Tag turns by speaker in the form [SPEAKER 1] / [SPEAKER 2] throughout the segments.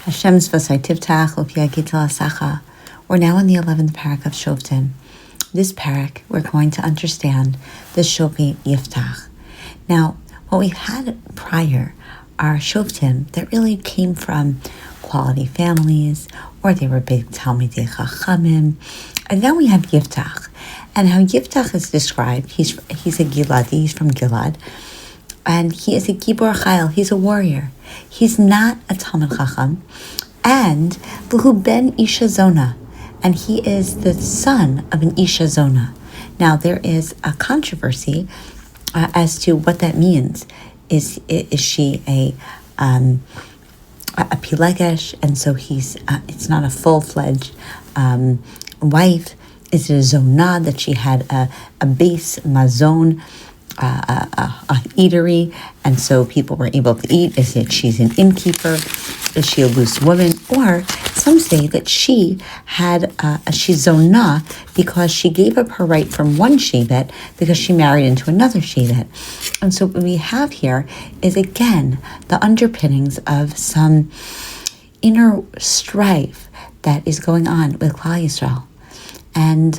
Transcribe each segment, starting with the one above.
[SPEAKER 1] Hashem's V'asai Tivtach L'Pia Gittel Asacha. We're now in the 11th Perek of Shoftim. This Perek, we're going to understand the Shopi Yiftach. Now, what we had prior are Shoftim that really came from quality families, or they were big Talmidei Chachamim. And now we have Yiftach. And how Yiftach is described, he's a Giladi, he's from Gilad. And he is a Gibor Chayil, he's a warrior. He's not a Talmid Chacham. And V'hu ben Isha Zona, and he is the son of an Isha Zona. Now there is a controversy as to what that means. Is she a Pilegesh, and so he's it's not a full-fledged wife? Is it a Zonah that she had a base mazon? A eatery, and so people were able to eat? Is it she's an innkeeper? Is she a loose woman? Or some say that she had a shizonah because she gave up her right from one shevet because she married into another shevet. And so what we have here is again the underpinnings of some inner strife that is going on with Klal Yisrael. And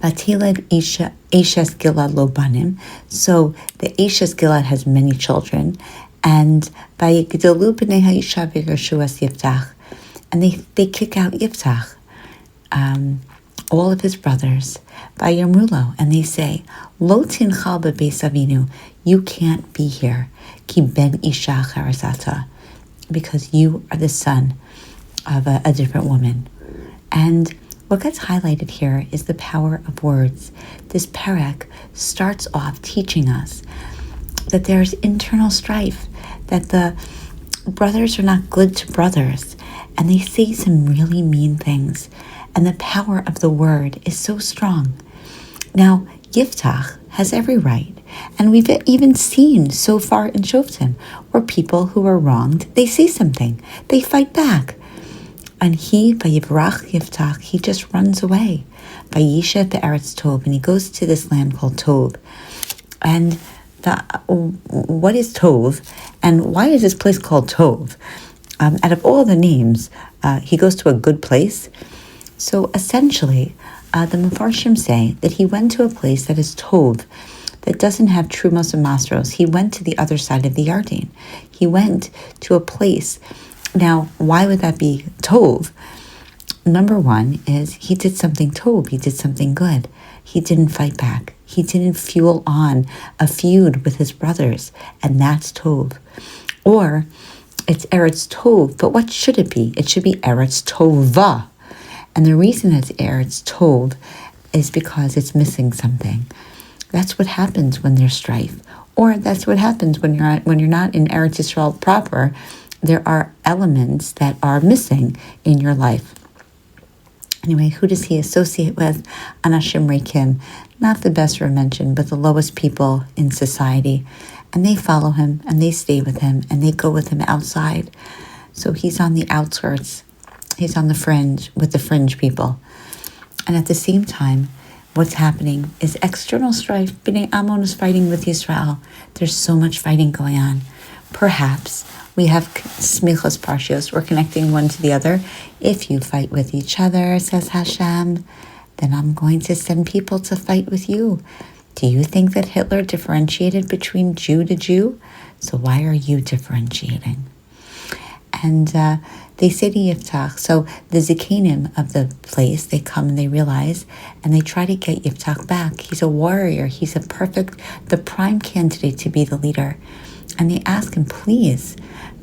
[SPEAKER 1] Batiled Eshes Gilad lo banim. So the Eshes Gilad has many children, and Vayigdalu b'nei ha'isha v'gershuas Yiftach, and they kick out Yiftach, all of his brothers, Vayamrulo, and they say, Lo tinchal b'beis avinu, you can't be here, ki ben isha charasata, because you are the son of a different woman. And what gets highlighted here is the power of words. This Perek starts off teaching us that there's internal strife, that the brothers are not good to brothers, and they say some really mean things, and the power of the word is so strong. Now, Yiftach has every right, and we've even seen so far in Shoftim where people who are wronged, they say something, they fight back. And he, Vayivrach Yiftach, he just runs away. Vayisha be'eretz Tov, and he goes to this land called Tov. And what is Tov? And why is this place called Tov? Out of all the names, he goes to a good place. So essentially, the Mefarshim say that he went to a place that is Tov, that doesn't have Trumos and Masros. He went to the other side of the Yarden. He went to a place. Now, why would that be Tov? Number one is he did something Tov. He did something good. He didn't fight back. He didn't fuel on a feud with his brothers, and that's Tov. Or it's Eretz Tov, but what should it be? It should be Eretz Tova. And the reason it's Eretz Tov is because it's missing something. That's what happens when there's strife. Or that's what happens when you're not in Eretz Yisrael proper. There are elements that are missing in your life. Anyway, who does he associate with? Anashim Reikim, not the best mentioned, but the lowest people in society. And they follow him, and they stay with him, and they go with him outside. So he's on the outskirts. He's on the fringe, with the fringe people. And at the same time, what's happening is external strife. Bnei Ammon is fighting with Yisrael. There's so much fighting going on. Perhaps we have smichos parshios. We're connecting one to the other. If you fight with each other, says Hashem, then I'm going to send people to fight with you. Do you think that Hitler differentiated between Jew to Jew? So why are you differentiating? And they say to Yiftach, so the Zikanim of the place, they come and they realize, and they try to get Yiftach back. He's a warrior. He's the prime candidate to be the leader. And they ask him, please,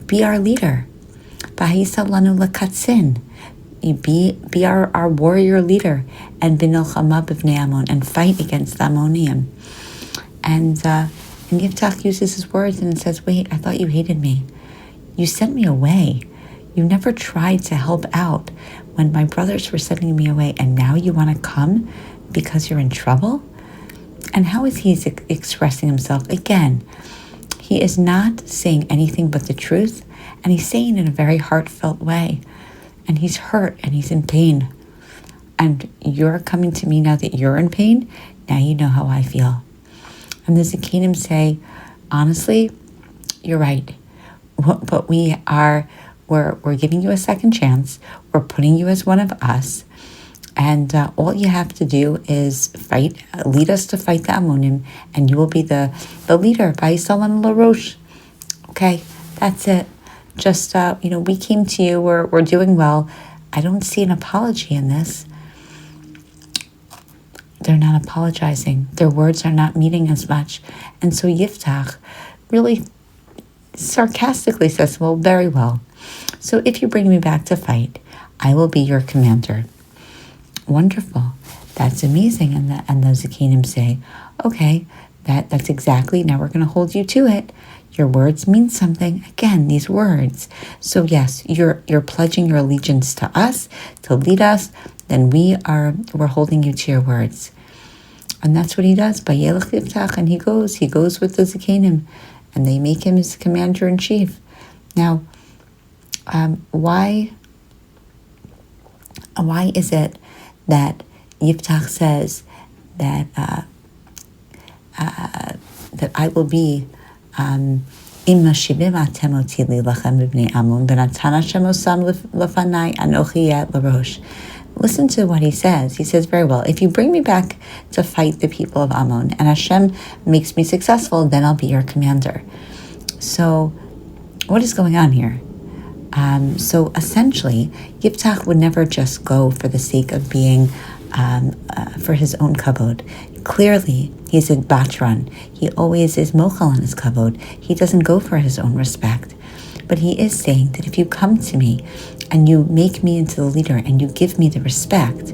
[SPEAKER 1] be our leader. V'ha'isa lanu lekatzin. Be our warrior leader. And v'nilchama b'vnei Ammon, and fight against the Ammonium. And Yiftach uses his words and says, wait, I thought you hated me. You sent me away. You never tried to help out when my brothers were sending me away, and now you want to come because you're in trouble? And how is he expressing himself? Again, he is not saying anything but the truth, and he's saying it in a very heartfelt way. And he's hurt, and he's in pain. And you're coming to me now that you're in pain? Now you know how I feel. And the Zikanim say, honestly, you're right. But we are we're giving you a second chance. We're putting you as one of us. And all you have to do is lead us to fight the Ammonim, and you will be the leader. Vayisalan LaRoche. Okay, that's it. Just, we came to you. We're doing well. I don't see an apology in this. They're not apologizing. Their words are not meaning as much. And so Yiftach really sarcastically says, well, very well. So if you bring me back to fight, I will be your commander. Wonderful. That's amazing. And the Zikanim say, okay, that's exactly, now we're going to hold you to it. Your words mean something. Again, these words. So yes, you're pledging your allegiance to us, to lead us. Then we're holding you to your words. And that's what he does. Bayelech Yiftach, and he goes with the Zikanim, and they make him his commander-in-chief. Now, why is it that Yiftach says that that I will be Imma shivim atem oti li lachem b'bnei Ammon v'natan Hashem osam lefanai anochi et larosh. Listen to what he says. He says very well, if you bring me back to fight the people of Ammon and Hashem makes me successful, then I'll be your commander. So what is going on here? So essentially, Yiftach would never just go for the sake of being, for his own kavod. Clearly, he's a batran. He always is mochel on his kavod. He doesn't go for his own respect. But he is saying that if you come to me and you make me into the leader and you give me the respect,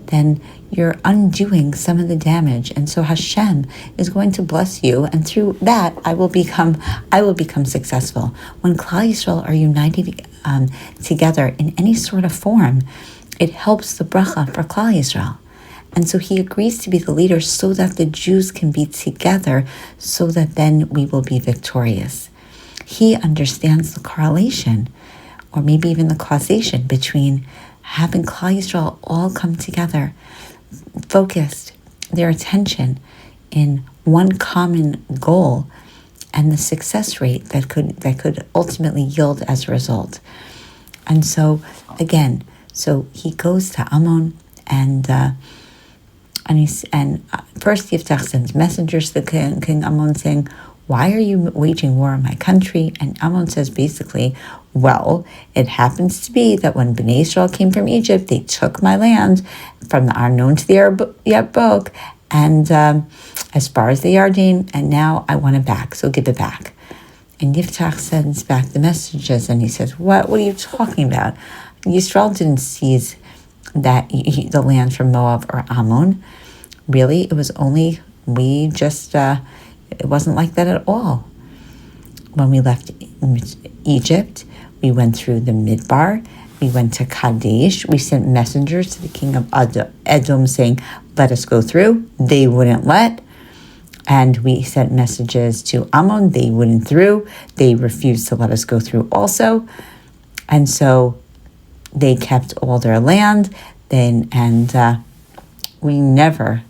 [SPEAKER 1] then you're undoing some of the damage. And so Hashem is going to bless you, and through that I will become successful. When Klal Yisrael are united together in any sort of form, it helps the bracha for Klal Yisrael. And so he agrees to be the leader so that the Jews can be together, so that then we will be victorious. He understands the correlation, or maybe even the causation, between having Klal Yisrael all come together, focused, their attention in one common goal, and the success rate that could ultimately yield as a result. And so again, he goes to Ammon, and first Yiftach sends messengers to King Ammon saying, why are you waging war on my country? And Ammon says basically, well, it happens to be that when Bnei Israel came from Egypt, they took my land from the Arnon to the Yabok, and as far as the Yarden, and now I want it back, so give it back. And Yiftach sends back the messages, and he says, what are you talking about? Yisrael didn't seize the land from Moab or Ammon. Really, it was only, it wasn't like that at all. When we left Egypt, we went through the Midbar, we went to Kadesh, we sent messengers to the king of Edom saying, let us go through. They wouldn't let. And we sent messages to Ammon, they wouldn't through. They refused to let us go through also. And so they kept all their land, we never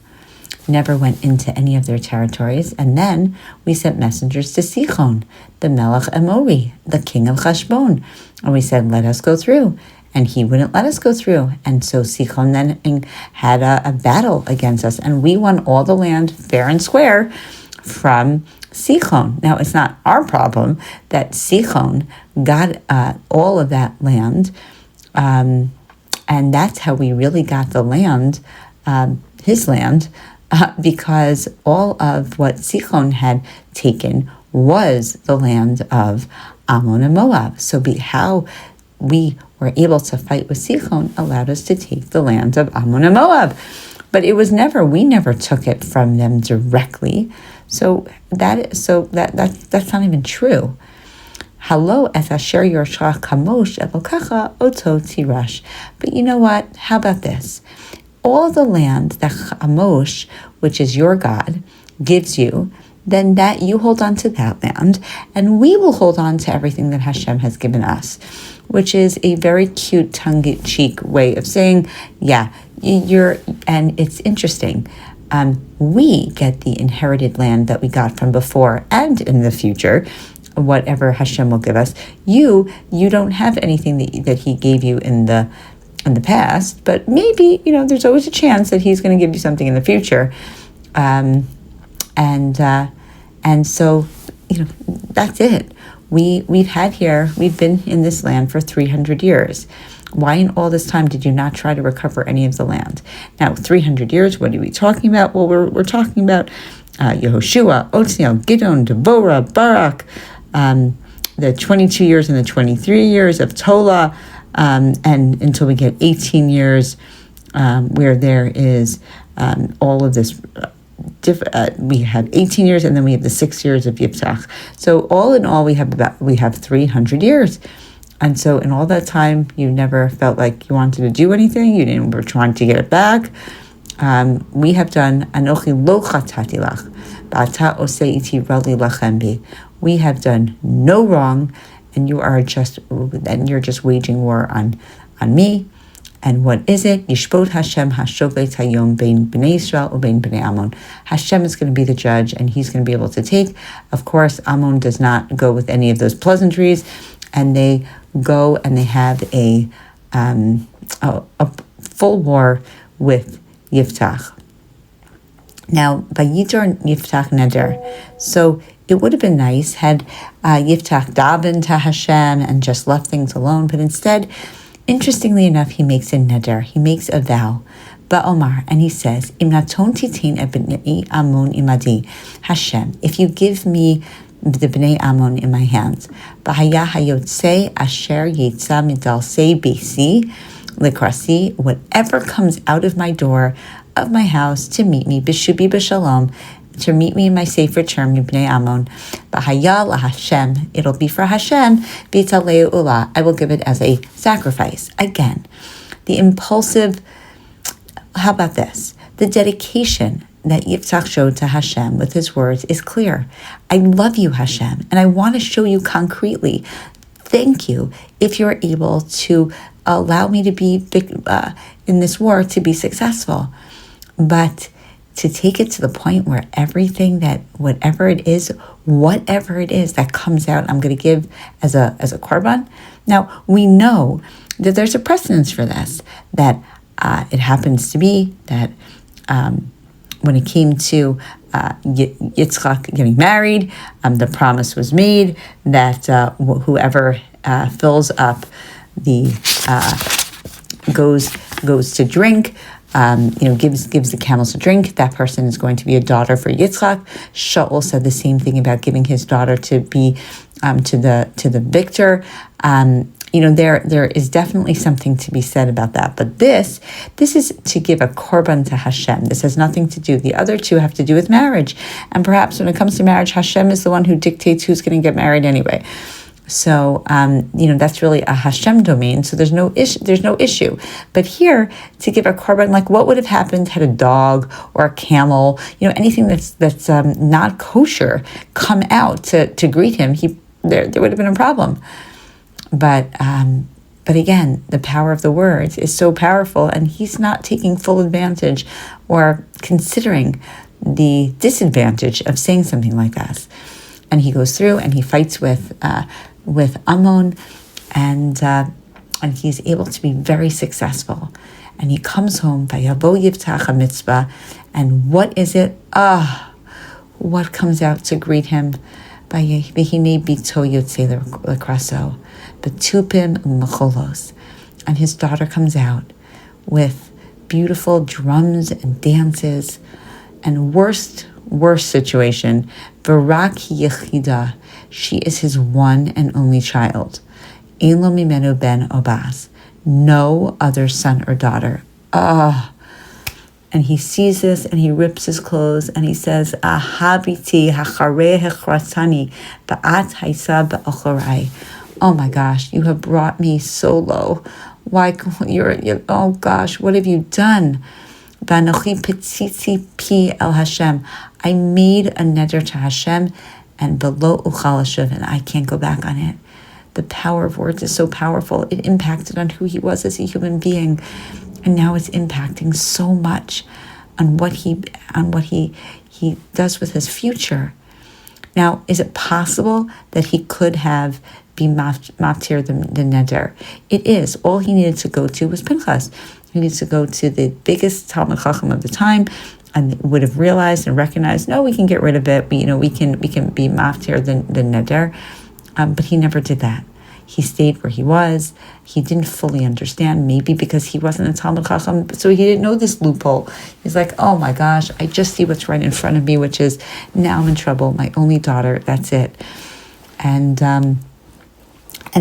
[SPEAKER 1] went into any of their territories. And then we sent messengers to Sichon, the Melech Amori, the king of Cheshbon. And we said, let us go through. And he wouldn't let us go through. And so Sichon then had a battle against us. And we won all the land fair and square from Sichon. Now, it's not our problem that Sichon got all of that land. And that's how we really got the land, his land, because all of what Sichon had taken was the land of Ammon and Moab. So how we were able to fight with Sichon allowed us to take the land of Ammon and Moab. But we never took it from them directly. So that's not even true. Hello, as asher yorsha kamosh elokacha oto tirash. But you know what? How about this? All the land that Chamosh, which is your God, gives you, then that you hold on to that land, and we will hold on to everything that Hashem has given us, which is a very cute tongue-in-cheek way of saying, yeah, and it's interesting. We get the inherited land that we got from before and in the future. whatever Hashem will give us. You don't have anything that He gave you in the past, but maybe, there's always a chance that He's going to give you something in the future. And so, that's it. We've been in this land for 300 years. Why in all this time did you not try to recover any of the land? Now, 300 years, what are we talking about? Well, we're talking about Yehoshua, Othniel, Gidon, Devorah, Barak, the 22 years and the 23 years of Tola, and until we get 18 years where there is all of this. We have 18 years, and then we have the 6 years of Yiftach. So all in all, we have 300 years. And so in all that time, you never felt like you wanted to do anything. You were trying to get it back. We have done Anochi lo chatati lach, ba'ata osei iti rali lachem bi. We have done no wrong, and you're just waging war on me. And what is it? Yishpot Hashem hashovet hayom bein bnei Yisrael ubein bnei Ammon. Hashem is going to be the judge, and He's going to be able to take. Of course, Ammon does not go with any of those pleasantries, and they go and they have a full war with Yiftach. Now, Vayidor Yiftach neder. So it would have been nice had Yiftach davened to Hashem and just left things alone, but instead, interestingly enough, he makes a neder. He makes a vow. Ba'omar, and he says, Im naton titin b'nei Ammon imadi. Hashem, if you give me the b'nei Ammon in my hands, b'haya hayotze asher yitza midalsei beisi likrasi, whatever comes out of my door of my house to meet me, b'shubi b'shalom, to meet me in my safe return, Bnei Ammon, B'haya Hashem, it'll be for Hashem, B'taleu Ula, I will give it as a sacrifice. Again, the impulsive, how about this? The dedication that Yiftach showed to Hashem with his words is clear. I love you, Hashem, and I want to show you concretely. Thank you if you're able to allow me to be in this war to be successful. But to take it to the point where everything that, whatever it is that comes out, I'm going to give as a korban. Now, we know that there's a precedence for this, that it happens to be that when it came to Yitzchak getting married, the promise was made that whoever fills up the goes to drink, gives the camels a drink, that person is going to be a daughter for Yitzchak. Shaul said the same thing about giving his daughter to be to the victor. There is definitely something to be said about that. But this is to give a korban to Hashem. This has nothing to do. The other two have to do with marriage. And perhaps when it comes to marriage, Hashem is the one who dictates who's going to get married anyway. So, that's really a Hashem domain. So there's no issue. But here, to give a korban, like what would have happened had a dog or a camel, anything that's not kosher come out to greet him, there would have been a problem. But again, the power of the words is so powerful, and he's not taking full advantage or considering the disadvantage of saying something like this. And he goes through and he fights with Ammon, and he's able to be very successful. And he comes home, Vayavo Yiftach HaMitzvah, and what is it? What comes out to greet him? V'hinei bito yotzei l'kraso, b'tupim u'mecholos. And his daughter comes out with beautiful drums and dances, and worst situation, Barak Yechida, she is his one and only child. Ein lo mimenu ben obas, no other son or daughter. And he sees this and he rips his clothes and he says, Ahabiti hacharei hechrasani ba'at haisa ba'ochorai. Oh my gosh, you have brought me so low. Why, oh gosh, what have you done? V'anochi petzitzi pi el Hashem. I made a neder to Hashem, and below uchal hashuv, and I can't go back on it. The power of words is so powerful. It impacted on who he was as a human being, and now it's impacting so much on what he does with his future. Now, is it possible that he could have been maftir the neder? It is. All he needed to go to was Pinchas. He needs to go to the biggest Talmid Chacham of the time, and would have realized and recognized, no, we can get rid of it. We can be maftir the neder. But he never did that. He stayed where he was. He didn't fully understand, maybe because he wasn't a Talmid Chacham, so he didn't know this loophole. He's like, oh my gosh, I just see what's right in front of me, which is, now I'm in trouble. My only daughter, that's it. And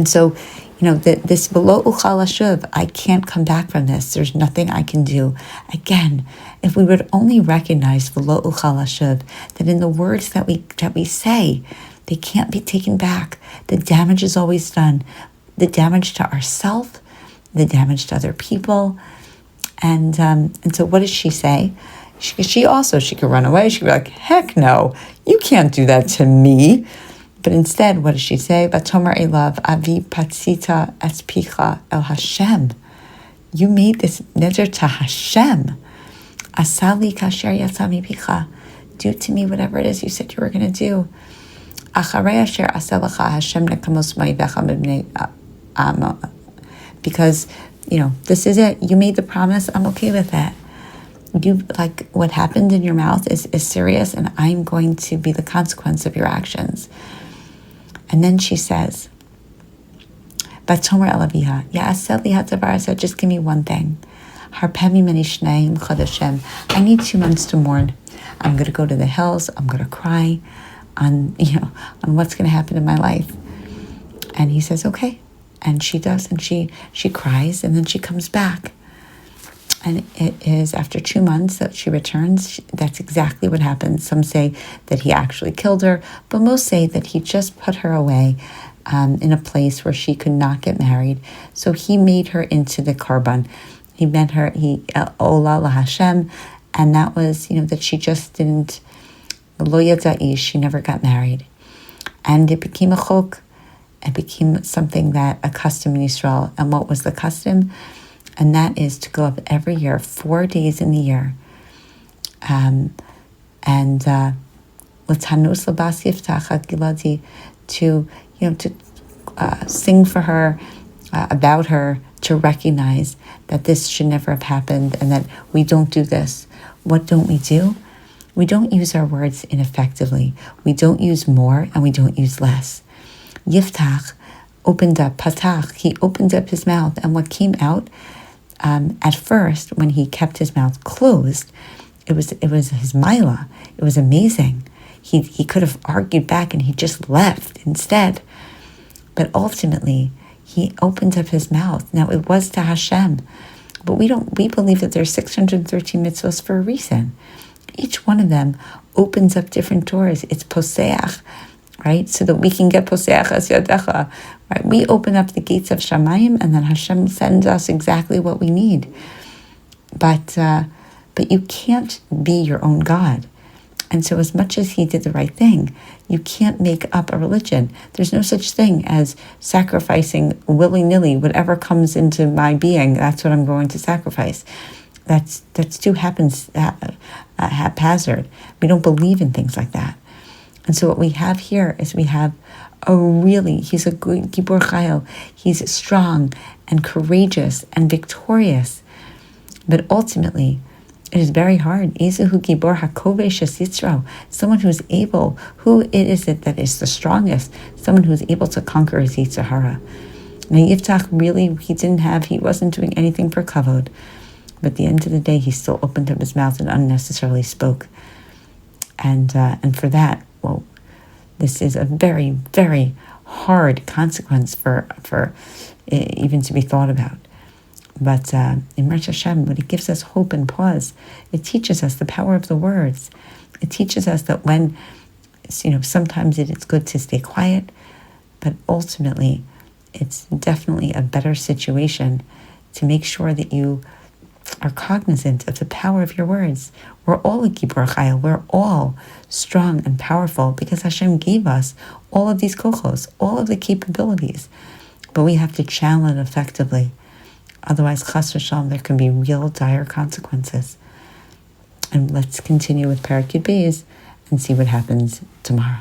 [SPEAKER 1] so, this below uchal hashuv, I can't come back from this. There's nothing I can do. Again, if we would only recognize below uchal hashuv, that in the words that we say, they can't be taken back. The damage is always done. The damage to ourselves, the damage to other people. And so what does she say? She could run away. She could be like, heck no, you can't do that to me. But instead, what does she say? Vatomer elav avi patzita espicha el Hashem. You made this neder to Hashem. Asali kasher yatzami picha. Do to me whatever it is you said you were going to do. Because, this is it. You made the promise. I'm okay with that. What happened in your mouth is serious, and I'm going to be the consequence of your actions. And then she says, Batomer elaviha, ya'aseh hatavar, said, just give me one thing. Harpemi meni shneim chodeshem. I need 2 months to mourn. I'm going to go to the hills. I'm going to cry on what's going to happen in my life. And he says, okay. And she does, and she cries, and then she comes back. And it is after 2 months that she returns. That's exactly what happens. Some say that he actually killed her, but most say that he just put her away in a place where she could not get married. So he made her into the korban. He meant her, Ola la Hashem, and that was, that she just didn't, Lo yadza'i, she never got married. And it became a chok. It became something that a custom in Israel. And what was the custom? And that is to go up every year, 4 days in the year, and l'tanus l'bas yiftach giladi, to sing for her, about her, to recognize that this should never have happened, and that we don't do this. What don't we do? We don't use our words ineffectively. We don't use more, and we don't use less. Yiftach opened up, patach, he opened up his mouth, and what came out, at first, when he kept his mouth closed, it was his mila. It was amazing. He could have argued back, and he just left instead. But ultimately, he opened up his mouth. Now, it was to Hashem, but we believe that there's 613 mitzvahs for a reason. Each one of them opens up different doors. It's poseach, right? So that we can get poseach as yadecha, right? We open up the gates of Shamayim, and then Hashem sends us exactly what we need. But you can't be your own God. And so as much as he did the right thing, you can't make up a religion. There's no such thing as sacrificing willy-nilly. Whatever comes into my being, that's what I'm going to sacrifice. That's too haphazard. We don't believe in things like that. And so what we have here is he's a good Gibor Chayil. He's strong and courageous and victorious. But ultimately, it is very hard. Ezehu Gibor HaKovesh Yitzro. Someone who is able, who is it that is the strongest? Someone who is able to conquer his Yetzer Hara. Now Yiftach really, he wasn't doing anything for kavod. But at the end of the day, he still opened up his mouth and unnecessarily spoke. And for that, well, this is a very, very hard consequence for even to be thought about. But in Rosh Hashem, when it gives us hope and pause, it teaches us the power of the words. It teaches us that when, sometimes it's good to stay quiet, but ultimately, it's definitely a better situation to make sure that you are cognizant of the power of your words. We're all a Gibor Chayil. We're all strong and powerful because Hashem gave us all of these kochos, all of the capabilities. But we have to channel it effectively. Otherwise, chas v'shalom, there can be real dire consequences. And let's continue with Perek Yud Beis and see what happens tomorrow.